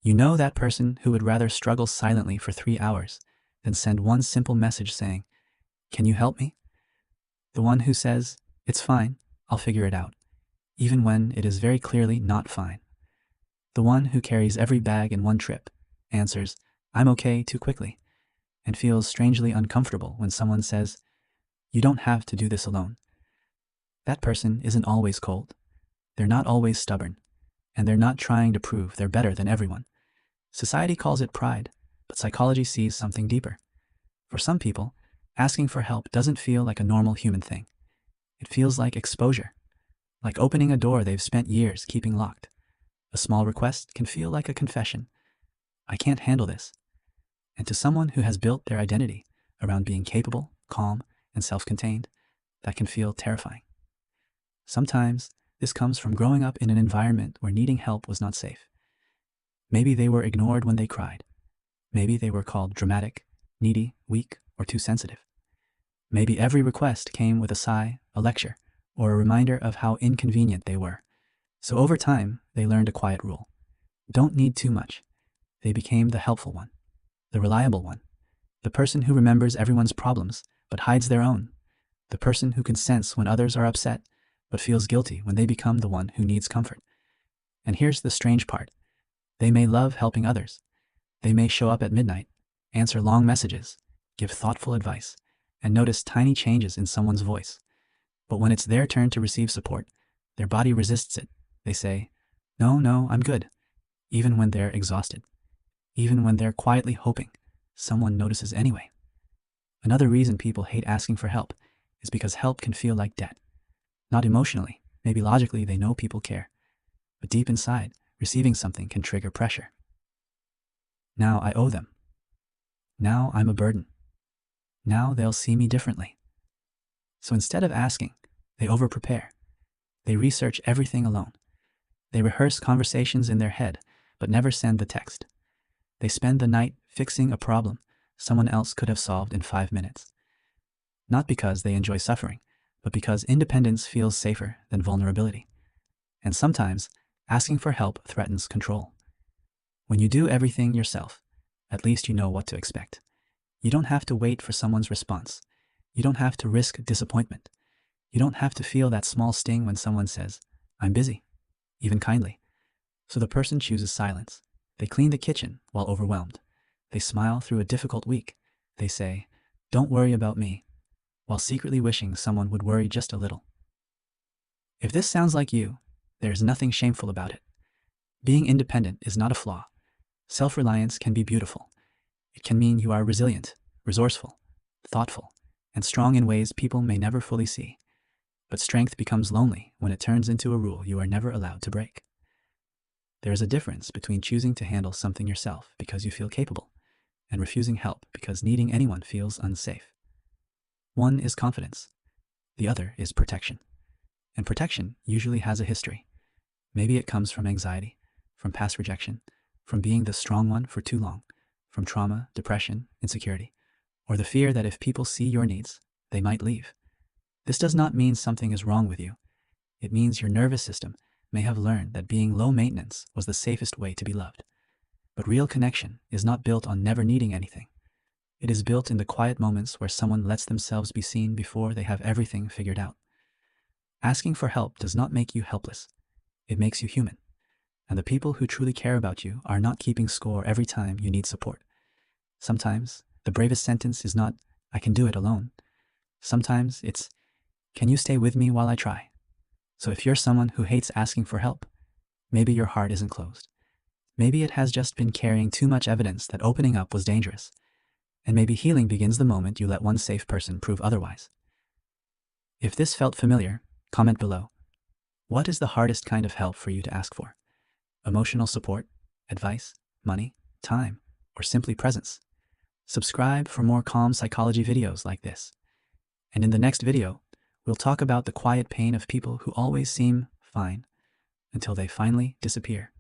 You know that person who would rather struggle silently for 3 hours than send one simple message saying, "Can you help me?" The one who says, "It's fine, I'll figure it out," even when it is very clearly not fine. The one who carries every bag in one trip, answers, "I'm okay," too quickly, and feels strangely uncomfortable when someone says, "You don't have to do this alone." That person isn't always cold. They're not always stubborn, and they're not trying to prove they're better than everyone. Society calls it pride, but psychology sees something deeper. For some people, asking for help doesn't feel like a normal human thing. It feels like exposure, like opening a door they've spent years keeping locked. A small request can feel like a confession. "I can't handle this." And to someone who has built their identity around being capable, calm, and self-contained, that can feel terrifying. Sometimes this comes from growing up in an environment where needing help was not safe. Maybe they were ignored when they cried. Maybe they were called dramatic, needy, weak, or too sensitive. Maybe every request came with a sigh, a lecture, or a reminder of how inconvenient they were. So over time, they learned a quiet rule. Don't need too much. They became the helpful one, the reliable one, the person who remembers everyone's problems but hides their own, the person who can sense when others are upset but feels guilty when they become the one who needs comfort. And here's the strange part. They may love helping others. They may show up at midnight, answer long messages, give thoughtful advice, and notice tiny changes in someone's voice. But when it's their turn to receive support, their body resists it. They say, "No, I'm good," even when they're exhausted, even when they're quietly hoping someone notices anyway. Another reason people hate asking for help is because help can feel like debt. Not emotionally, maybe logically they know people care, but deep inside, receiving something can trigger pressure. Now I owe them. Now I'm a burden. Now they'll see me differently. So instead of asking, they overprepare. They research everything alone. They rehearse conversations in their head, but never send the text. They spend the night fixing a problem someone else could have solved in 5 minutes. Not because they enjoy suffering, but because independence feels safer than vulnerability. And sometimes, asking for help threatens control. When you do everything yourself, at least you know what to expect. You don't have to wait for someone's response. You don't have to risk disappointment. You don't have to feel that small sting when someone says, "I'm busy," even kindly. So the person chooses silence. They clean the kitchen while overwhelmed. They smile through a difficult week. They say, "Don't worry about me," while secretly wishing someone would worry just a little. If this sounds like you, there's nothing shameful about it. Being independent is not a flaw. Self-reliance can be beautiful. It can mean you are resilient, resourceful, thoughtful, and strong in ways people may never fully see. But strength becomes lonely when it turns into a rule you are never allowed to break. There is a difference between choosing to handle something yourself because you feel capable and refusing help because needing anyone feels unsafe. One is confidence. The other is protection. And protection usually has a history. Maybe it comes from anxiety, from past rejection, from being the strong one for too long, from trauma, depression, insecurity, or the fear that if people see your needs, they might leave. This does not mean something is wrong with you. It means your nervous system may have learned that being low maintenance was the safest way to be loved. But real connection is not built on never needing anything. It is built in the quiet moments where someone lets themselves be seen before they have everything figured out. Asking for help does not make you helpless. It makes you human. And the people who truly care about you are not keeping score every time you need support. Sometimes the bravest sentence is not, "I can do it alone." Sometimes it's, "Can you stay with me while I try?" So if you're someone who hates asking for help, maybe your heart isn't closed. Maybe it has just been carrying too much evidence that opening up was dangerous. And maybe healing begins the moment you let one safe person prove otherwise. If this felt familiar, comment below. What is the hardest kind of help for you to ask for? Emotional support, advice, money, time, or simply presence? Subscribe for more calm psychology videos like this. And in the next video, we'll talk about the quiet pain of people who always seem fine until they finally disappear.